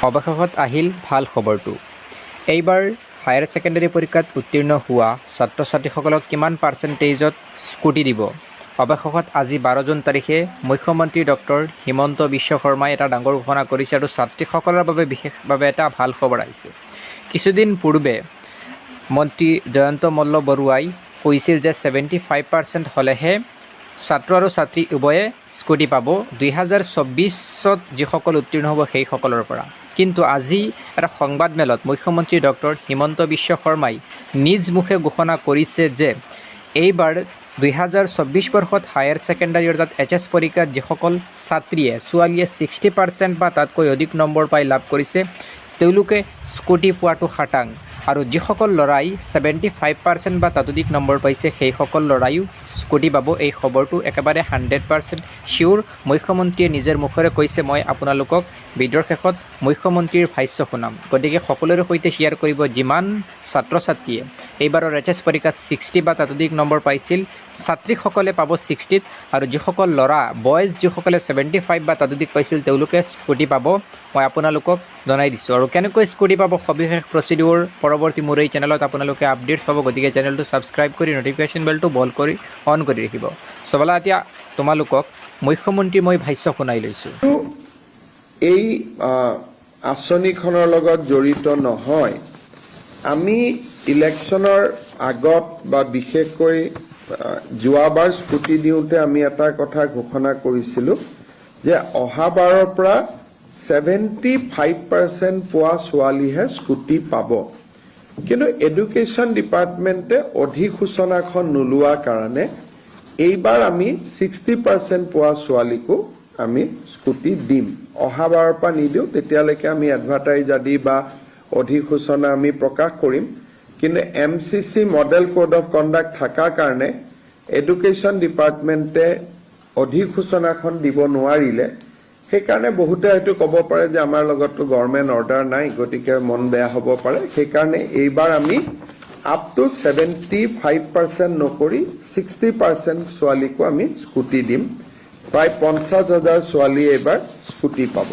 অৱশেষত আহিল ভাল খবৰটো। এইবাৰ হায়াৰ ছেকেণ্ডাৰী পৰীক্ষাত উত্তীৰ্ণ হোৱা ছাত্ৰ ছাত্ৰীসকলক কিমান পাৰ্চেণ্টেজত স্কুটি দিব। অৱশেষত আজি 12 জুন তাৰিখে মুখ্যমন্ত্ৰী ডক্টৰ হিমন্ত বিশ্ব শৰ্মাই এটা ডাঙৰ ঘোষণা কৰিছে আৰু ছাত্ৰীসকলৰ বাবে বিশেষভাৱে এটা ভাল খবৰ আহিছে। কিছুদিন পূৰ্বে মন্ত্ৰী জয়ন্ত মল্ল বৰুৱাই কৈছিল যে 75% হ'লেহে ছাত্ৰ আৰু ছাত্ৰী উভয়ে স্কুটি পাব 2024ত যিসকল উত্তীৰ্ণ হ'ব সেইসকলৰ পৰা। কিন্তু আজি এটা সংবাদমেলত মুখ্যমন্ত্ৰী ডক্টৰ হিমন্ত বিশ্ব শৰ্মাই নিজ মুখে ঘোষণা কৰিছে যে এইবাৰ 2024 বৰ্ষত হায়াৰ ছেকেণ্ডাৰী অৰ্থাৎ HS পৰীক্ষাত যিসকল ছাত্ৰীয়ে ছোৱালীয়ে 60% বা তাতকৈ অধিক নম্বৰ পাই লাভ কৰিছে তেওঁলোকে স্কুটি পোৱাটো খাটাং আৰু যিসকল ল'ৰাই 75% বা ততোধিক নম্বৰ পাইছে সেইসকল ল'ৰাইও স্কুটি পাব। এই খবৰটো একেবাৰে 100% চিয়'ৰ। মুখ্যমন্ত্ৰীয়ে নিজৰ মুখেৰে কৈছে। মই আপোনালোকক ভিডিঅ'ৰ শেষত মুখ্যমন্ত্ৰীৰ ভাষ্য শুনাম, গতিকে সকলোৰে সৈতে শ্বেয়াৰ কৰিব। যিমান ছাত্ৰ ছাত্ৰীয়ে এইবাৰৰ HS পৰীক্ষাত 60 বা ততোধিক নম্বৰ পাইছিল ছাত্ৰীসকলে পাব 60ত আৰু যিসকল ল'ৰা বয়জ যিসকলে 75 বা ততোধিক পাইছিল তেওঁলোকে স্কুটি পাব। মই আপোনালোকক জনাই দিছোঁ আৰু কেনেকৈ স্কুটি পাব সবিশেষ প্ৰচিডিউৰ পৰৱৰ্তী মোৰ এই চেনেলত আপোনালোকে আপডেটছ পাব, গতিকে চেনেলটো ছাবস্ক্ৰাইব কৰি নটিফিকেশ্যন বেলটো অন কৰি ৰাখিব। চবলা এতিয়া তোমালোকক মুখ্যমন্ত্ৰী মই ভাষ্য শুনাই লৈছোঁ। এই আঁচনিখনৰ লগত জড়িত নহয়। আমি ইলেকশ্যনৰ আগত বা বিশেষকৈ যোৱাবাৰ স্কুটি দিওঁতে আমি এটা কথা ঘোষণা কৰিছিলোঁ যে অহাবাৰৰ পৰা 75% পোৱা ছোৱালীহে স্কুটি পাব। কিন্তু এডুকেশ্যন ডিপাৰ্টমেণ্টে অধিসূচনাখন নোলোৱাৰ কাৰণে এইবাৰ আমি 60% পোৱা ছোৱালীকো আমি স্কুটি দিম। অহাবাৰৰ পৰা নিদিওঁ, তেতিয়ালৈকে আমি এডভাৰটাইজ আদি বা অধিসূচনা আমি প্ৰকাশ কৰিম। কিন্তু MCC model code of conduct থকাৰ কাৰণে এডুকেশ্যন ডিপাৰ্টমেণ্টে অধিসূচনাখন দিব নোৱাৰিলে। সেইকাৰণে বহুতে হয়তো ক'ব পাৰে যে আমাৰ লগততো গভৰ্ণমেণ্ট অৰ্ডাৰ নাই, গতিকে মন বেয়া হ'ব পাৰে। সেইকাৰণে এইবাৰ আমি আপ টু 75% নকৰি 60% ছোৱালীকো আমি স্কুটি দিম। প্ৰায় 50,000 ছোৱালীয়ে এইবাৰ স্কুটি পাব।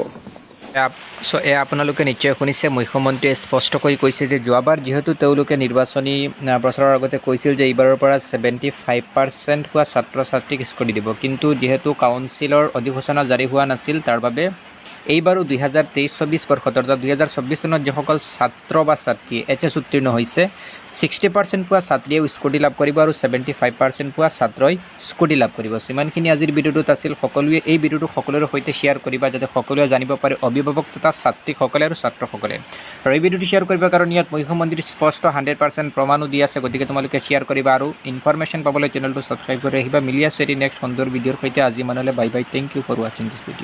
আপোনালোকে নিশ্চয় শুনিছে, মুখ্যমন্ত্ৰীয়ে স্পষ্টকৈ কৈছে যে যোৱাবাৰ যিহেতু তেওঁলোকে নিৰ্বাচনী প্ৰচাৰৰ আগতে কৈছিল যে এইবাৰৰ পৰা 75% হোৱা ছাত্ৰ ছাত্ৰীক স্কুটি দিব, কিন্তু যিহেতু কাউন্সিলৰ অধিসূচনা জাৰি হোৱা নাছিল তাৰ বাবে এইবাৰো 2023-24 বৰ্ষত অৰ্থাৎ 2024 চনত যিসকল ছাত্ৰ বা ছাত্ৰী HS উত্তীৰ্ণ হৈছে 60% পোৱা ছাত্ৰীয়েও স্কুটি লাভ কৰিব আৰু 75% পোৱা ছাত্ৰই স্কুটি লাভ কৰিব। সিমানখিনি আজিৰ ভিডিঅ'টোত আছিল। সকলোৱে এই ভিডিঅ'টো সকলোৰে সৈতে শ্বেয়াৰ কৰিবা যাতে সকলোৱে জানিব পাৰে, অভিভাৱক তথা ছাত্ৰীসকলে আৰু ছাত্ৰসকলে। আৰু এই ভিডিঅ'টো শ্বেয়াৰ কৰিবৰ কাৰণে ইয়াত মুখ্যমন্ত্ৰীৰ স্পষ্ট 100% প্ৰমাণো দি আছে, গতিকে তোমালোকে শ্বেয়াৰ কৰিবা আৰু ইনফৰমেশ্যন পাবলৈ চেনেলটো ছাবস্ক্ৰাইব কৰি ৰাখিবা। মিলি আছোঁ এটি নেক্সট সুন্দৰ ভিডিঅ'ৰ সৈতে। আজি মানলৈ bye bye. Thank you for ৱাচিং দিছ ভিডিঅ'।